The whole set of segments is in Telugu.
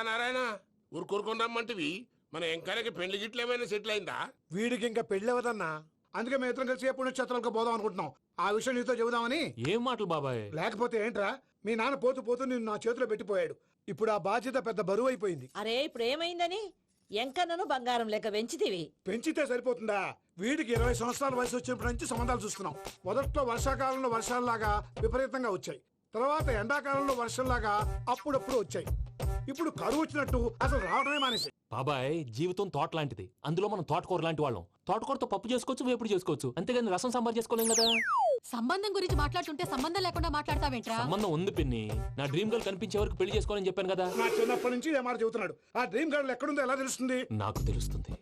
నారాయణ ఊరుకూరుకొని రమ్మంటివి మన ఎంకాయకి పెళ్లి గిట్లు ఏమైనా సెటిల్ అయిందా? వీడికి ఇంకా పెళ్లి అవ్వదన్నా. అందుకే మేము ఇద్దరం కలిసి పుణ్యక్షేత్రాలకు పోదాం అనుకుంటున్నాం. ఆ విషయం నీతో చెబుదామని. ఏం మాటలు బాబాయ్? లేకపోతే ఏంట్రా, మీ నాన్న పోతూ పోతూ నిన్ను నా చేతిలో పెట్టిపోయాడు. ఇప్పుడు ఆ బాధ్యత పెద్ద బరువు అయిపోయింది. అరే ఇప్పుడు ఏమైందని ఎంకన్నను బంగారం లెక్క పెంచితివి. పెంచితే సరిపోతుందా? వీడికి 20 సంవత్సరాల వయసు వచ్చినప్పటి నుంచి సంబంధాలు చూస్తున్నాం. మొదట్లో వర్షాకాలంలో వర్షాలలాగా విపరీతంగా వచ్చాయి. తర్వాత ఎండాకాలంలో వర్షంలాగా అప్పుడప్పుడు వచ్చాయి. ఇప్పుడు కరువు వచ్చినట్టు అసలు రావడమే మానేసి. బాబాయ్, జీవితం తోట లాంటిది. అందులో మనం తోటకూర లాంటి వాళ్ళం. తోటకూరతో పప్పు చేసుకోవచ్చు, వేపుడు చేసుకోవచ్చు, అంతేగాని రసం సాంబార్ చేసుకోలేం కదా. సంబంధం గురించి మాట్లాడుతుంటే సంబంధం లేకుండా మాట్లాడతావేంట్రా? సంబంధం ఉంది పిన్ని. నా డ్రీమ్ గర్ల్ కనిపించే వరకు పెళ్లి చేసుకోవాలని చెప్పాను కదా. నా చిన్నప్పటి నుంచి ఏ మాట చెబుతున్నాడు. ఆ డ్రీమ్ గర్ల్ ఎక్కడుందో ఎలా తెలుస్తుంది? నాకు తెలుస్తుంది.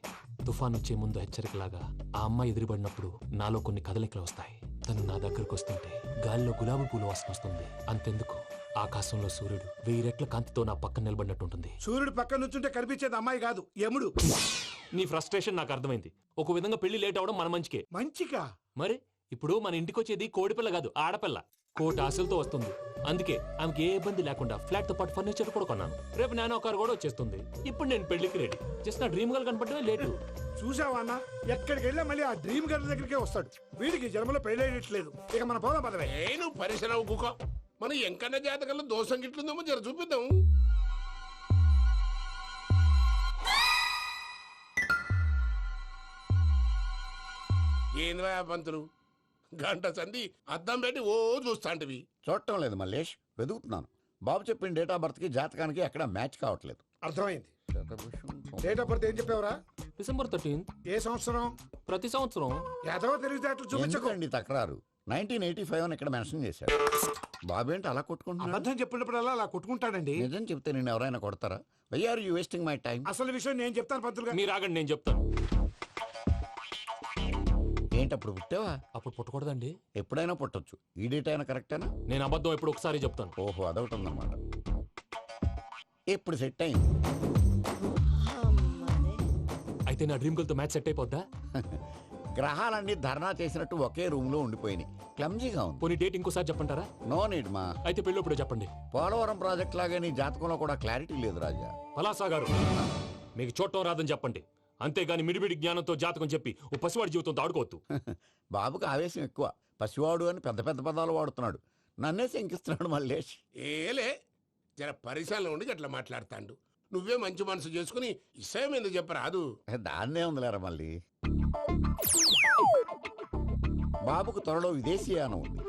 తుఫాన్ వచ్చే ముందు హెచ్చరికలాగా ఆ అమ్మాయి ఎదురుపడినప్పుడు నాలో కొన్ని కదలికలు వస్తాయి. తను నా దగ్గరకు వస్తుంటే గాలిలో గులాబీ పూలు వాసన వస్తుంది. అంతెందుకు, ఆకాశంలో సూర్యుడు 1000 రెట్ల కాంతితో నా పక్కన నిలబడినట్టుంటుంది. సూర్యుడు పక్కన నుంచుంటే కనిపించేది అమ్మాయి కాదు, యముడు. నీ ఫ్రస్ట్రేషన్ నాకు అర్థమైంది. ఒక విధంగా పెళ్లి లేట్ అవడం మన మంచికే. మంచిగా? మరి ఇప్పుడు మన ఇంటికి వచ్చేది కోడిపిల్ల కాదు, ఆడపిల్ల. కోటి ఆశలతో వస్తుంది. అందుకే ఆమెకి ఏ ఇబ్బంది లేకుండా ఫ్లాట్ తో పాటు ఫర్నిచర్ కూడా కొన్నాను. రేపు నానో కారు కూడా వచ్చేస్తుంది. ఇప్పుడు నేను పెళ్లికి రెడీ. జస్ట్ నా డ్రీమ్ గర్ల్ కనపడమే లేటు. చూసావా అన్న, ఎక్కడికి వెళ్ళా మళ్ళీ ఆ డ్రీమ్ గర్ల్ దగ్గరికే వస్తాడు. వీడికి జన్మలో పెళ్ళేయట్లేదు. ఇక మన పోదాం పదవే. నేను పరిశ్రమ కుక మన ఎంకన్న జాతకంలో దోషం గిట్లుందేమో జర చూపిద్దాం. ఏంద్రా పంతులు, గంట సంధి అద్దం పెట్టి ఓ చూస్తాంటివి. చూడటం లేదు మల్లేష్, వెతుకుతున్నాను. బాబు చెప్పిన డేట్ ఆఫ్ బర్త్ కి జాతకానికి ఎక్కడ మ్యాచ్ కావట్లేదు. అర్థమైంది. డేట్ ఆఫ్ బర్త్ ఏం చెప్పావురా? December 13th. ఏ సంవత్సరం? ప్రతి సంవత్సరం. ఎదవ తెలివితే అట్లు చూపించకండి. ఎందుకండి తక్రారు? 1985 అని ఇక్కడ మెన్షన్ చేశారు. బాబు ఏంటి అలా కొట్టుకుంటున్నాడు? అబద్ధం చెప్పినప్పుడల్లా అలా కొట్టుకుంటాడండి. నిజం చెప్తే నేను ఎవరైనా కొడతారా? Why are you wasting my time? అసలు విషయం నేను చెప్తాను పంతులు గారు. మీరు ఆగండి, నేను చెప్తాను. ఏంటి అప్పుడు పుట్టావా? అప్పుడు పుట్టకూడదండి. ఎప్పుడైనా పుట్టొచ్చు. ఈ డేట్ అయినా కరెక్టేనా? నేను అబద్ధం ఎప్పుడు ఒకసారి చెప్తాను. ఓహో, అదొకటి ఉందన్నమాట. ఇప్పుడు సెట్ అయింది. అయితే నా డ్రీమ్ గర్ల్ తో మ్యాచ్ సెట్ అయిపోద్దా? గ్రహాలన్నీ ధర్నా చేసినట్టు ఒకే రూమ్ లో ఉండిపోయినాయి. క్లమ్జీగా ఉంది. పోనీ డేట్ ఇంకోసారి చెప్పంటారా? నో నీడ్ మా. అయితే పెళ్ళప్పుడు చెప్పండి. పోలవరం ప్రాజెక్ట్ లాగే నీ జాతకంలో కూడా క్లారిటీ లేదు రాజా. పలాసా గారు, మీకు చూడటం రాదని చెప్పండి. అంతేగాని మిడిమిడి జ్ఞానంతో జాతకం చెప్పి ఓ పసివాడి జీవితంతో ఆడుకోవద్దు. బాబుకి ఆవేశం ఎక్కువ. పసివాడు అని పెద్ద పెద్ద పదాలు వాడుతున్నాడు. నన్నే శంకిస్తున్నాడు మల్లేష్. ఏలే, జర పరిశ్రమలో ఉండి అట్లా మాట్లాడతాండు. నువ్వే మంచి మనసు చేసుకుని ఇష్టం ఎందుకు చెప్పరాదు? దాన్నే ఉందిలేరా మళ్ళీ. బాబుకు త్వరలో విదేశీయానం ఉంది.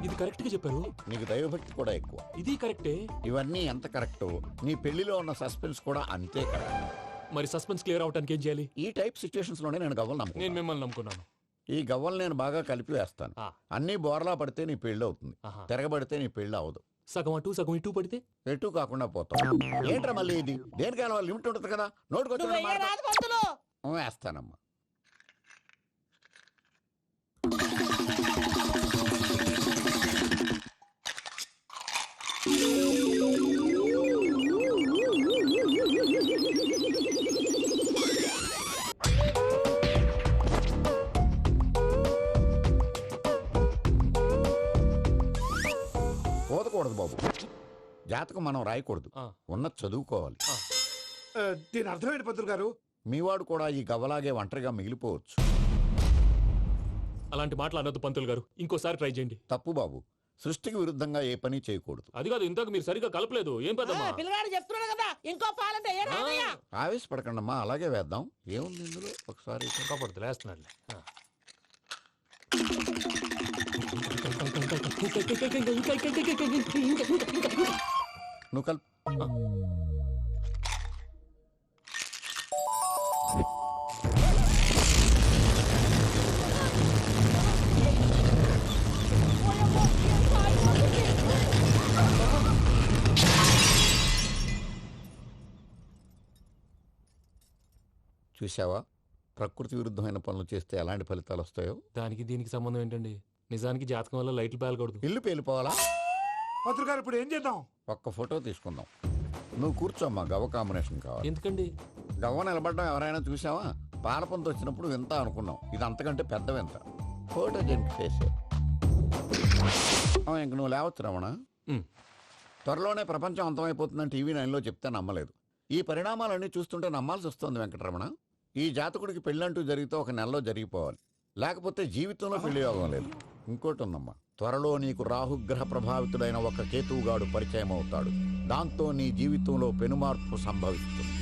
ఇది కరెక్ట్ గా చెప్పారు. నీకు దైవభక్తి కూడా ఎక్కువ. ఇది కరెక్టే. ఇవన్నీ ఎంత కరెక్టో నీ పెళ్లిలో ఉన్న సస్పెన్స్ కూడా అంతే కరెక్ట్. మరి సస్పెన్స్ క్లియర్ అవడానికి ఏం చేయాలి? ఈ టైప్ సిచ్యువేషన్స్ లోనే నేను గవ్వలు నేను నమ్ముకున్నాను. మిమ్మల్ని నమ్ముకున్నాను. ఈ గవ్వలు నేను బాగా కలిపి వేస్తాను. అన్ని బోర్లా పడితే నీ పెళ్లి అవుతుంది. ఆహా. తిరగబడితే నీ పెళ్లి అవదు. సగం అటు సగం ఇటు పడితే ఎటు కాకుండా పోతాం. ఏంట్రా మళ్ళీ ఇది? దేనికైనా లిమిట్ ఉంటుంది కదా. నువ్వు వెయ్యరాదు పంతులు. నోటుకొచ్చి వేస్తానమ్మా. పోదకూడదు బాబు. జాతకం మనం రాయకూడదు, ఉన్నది చదువుకోవాలి. దీని అర్థం ఏంటి పంతులు గారు? మీవాడు కూడా ఈ గవ్వలాగే ఒంటరిగా మిగిలిపోవచ్చు. అలాంటి మాటలు అనొద్దు పంతులు గారు. ఇంకోసారి ట్రై చేయండి. తప్పు బాబు. సృష్టికి విరుద్ధంగా ఏ పని చేయకూడదు. అది కాదు, ఇంతకు మీరు సరిగా కలపలేదు. ఏం పెద్దమ్మా? పిల్లగాడు చెప్తున్నాడు కదా, ఇంకో పాలంటే ఏ రాదయ్యా? ఆవేశపడకండమ్మా, అలాగే వేద్దాం. ఏముంది ఇందులో? ఒకసారి కాపాడుతు లేస్తున్నాడు. నువ్వు కల్. చూసావా, ప్రకృతి విరుద్ధమైన పనులు చేస్తే ఎలాంటి ఫలితాలు వస్తాయో. దానికి దీనికి సంబంధం ఏంటండి? నిజానికి జాతకం వల్ల లైట్లు పేలకూడదు. ఇల్లు పేలిపోవాలా? పంతులు గారు ఇప్పుడు ఏం చేద్దాం? ఒక్క ఫోటో తీసుకుందాం. నువ్వు కూర్చోమ్మా, గవ్వ కాంబినేషన్ కావాలి. ఎందుకండి? గవ్వ నిలబడడం ఎవరైనా చూసావా? పాలపంత వచ్చినప్పుడు వింత అనుకున్నాం. ఇది అంతకంటే పెద్ద వింత. Photo gent face. ఇంక నువ్వు లేవచ్చు రమణ. త్వరలోనే ప్రపంచం అంతమైపోతుందని టీవీ 9లో చెప్తే నమ్మలేదు. ఈ పరిణామాలన్నీ చూస్తుంటే నమ్మాల్సి వస్తుంది వెంకటరమణ. ఈ జాతకుడికి పెళ్ళంటూ జరిగితే ఒక నెలలో జరిగిపోవాలి, లేకపోతే జీవితంలో పెళ్లి యోగం లేదు. ఇంకోటి ఉందమ్మా, త్వరలో నీకు రాహుగ్రహ ప్రభావితుడైన ఒక కేతువుగాడు పరిచయం అవుతాడు. దాంతో నీ జీవితంలో పెనుమార్పు సంభవిస్తుంది.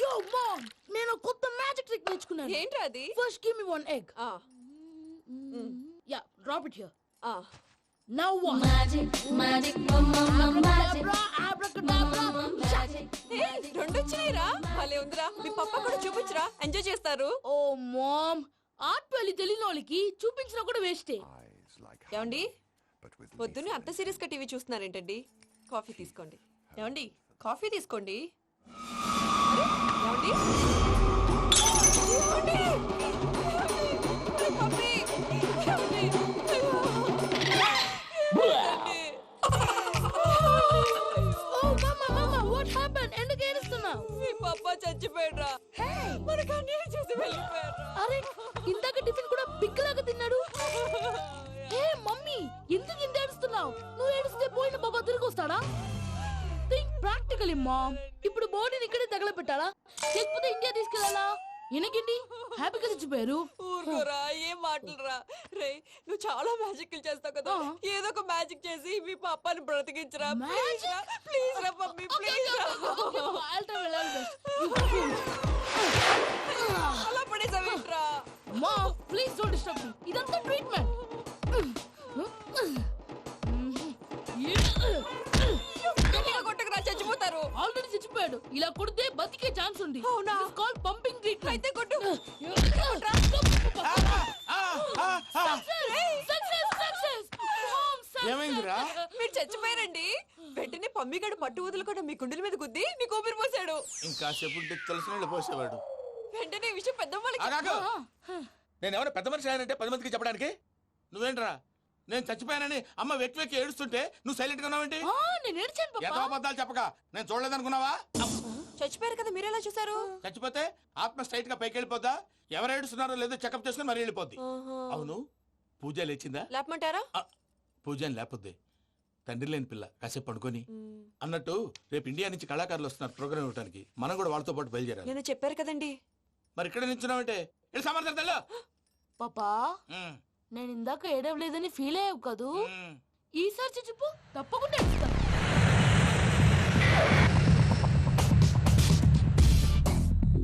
Yo, mom! నేను కొత్త మ్యాజిక్ ట్రిక్ నేర్చుకున్నాను. ఏంట్రా అది? First give me one egg. Yeah, drop it here. Now what? Magic, abracadabra, abracadabra. రెండు వచ్చినాయిరా. భలే ఉందిరా. మీ పప్ప కూడా చూపించరా, ఎంజాయ్ చేస్తారు. Oh, mom! ఆర్ట్ పెళ్లి తెలియని వాళ్ళకి చూపించినా కూడా వేస్టే. ఏమండి, పొద్దున్నే అంత సీరియస్ గా టీవీ చూస్తున్నారేంటండి? కాఫీ తీసుకోండి. ఏమండి, కాఫీ తీసుకోండి. అరే, ఏమండి? ఏమండి? అరే, కాఫీ. ఏమండి? అయ్యో. ఏమండి? Oh, mama, what happened? ఎందుకు ఏడుస్తున్నావు? మీ పప్ప చచ్చిపోయాడ్రా. మనకు అన్యాయం చేసి వెళ్ళిపోయాడ్రా. అరే, ఇందాక టిఫిన్ కూడా పిక్కలాగా తిన్నాడు. హే మమ్మీ, ఎందుకు ఇంత ఏడుస్తున్నావు? నువ్వు ఏడిస్తే పోయిన బాబా తిరిగి వస్తాడా? Think practically mom. ఇప్పుడు బాడీని ఇక్కడే తగలబెట్టాలా, లేకపోతే ఇండియా తీసుకెళ్లాలా? ఎనకండి హ్యాపీగా చచ్చిపోయారు. ఊరుకోరా, ఏం మాటలురా. రే, నువ్వు చాలా మ్యాజిక్ చేస్తావు కదా, ఏదో ఒక మ్యాజిక్ చేసి మీ పాపాని బ్రతికించరా. ప్లీజ్ రా, ప్లీజ్ రా మమ్మీ, ప్లీజ్ రా. అలా పడేసావేంట్రా? Mom please don't disturb me. ఇదంతా ట్రీట్మెంట్. గట్టిగా కొట్టకురా, చచ్చిపోతారు. ఆల్రెడీ చచ్చిపోయాడు. ఇలా కొడితే బతికే ఛాన్స్ ఉంది. అవునా? Call pumping treatment. అయితే కొట్టు. ఏమైందిరా? మీరు చచ్చిపోయారండి. వెంటనే పమ్మిగాడు పట్టు వదులుకుండా మీ గుండెల మీద గుద్ది మీకు ఊపిరి పోసాడు. ఇంకా చెప్పు తెలిసిన పోసేవాడు. వెంటనే ఈ విషయం పెద్ద నేను ఎవరైనా పెద్ద మనిషి ఆయనంటే 10 మందికి చెప్పడానికి. నువ్వేంట్రా, నేను చచ్చిపోయానని అమ్మ వెక్కి వెక్కి ఏడుస్తుంటే నువ్వు సైలెంట్ గా ఉన్నావేంటి? నేను ఏడ్చాను ఎంతో పాపా. అబద్ధాలు చెప్పక నేను చూడలేదనుకున్నావా? చచ్చిపోయారు కదా, మీరెలా చూసారు? చచ్చిపోతే ఆత్మ స్ట్రైట్ గా పైకి వెళ్ళిపోద్దా? ఎవరు ఏడుస్తున్నారో లేదో చెకప్ చేసుకుని మరి వెళ్ళిపోద్ది. అవును, పూజ లేచిందా? లేపమంటారా? పూజ అని లేకపోద్ది. తండ్రి లేని పిల్ల కాసేపు పడుకొని. అన్నట్టు రేపు ఇండియా నుంచి కళాకారులు వస్తున్నారు ప్రోగ్రామ్ ఇవ్వడానికి. మనం కూడా వాళ్ళతో పాటు బయలుదేరాలి. నేను చెప్పారు కదండి. మరి ఇక్కడ నిల్చున్నావంటే వెళ్ళి సమర్థతల్లో. పాపా, నేను ఇందాక ఏడవలేదని ఫీల్ అయ్యావు కదూ. ఈసారి చచ్చిపో, తప్పకుండా ఏడుస్తా.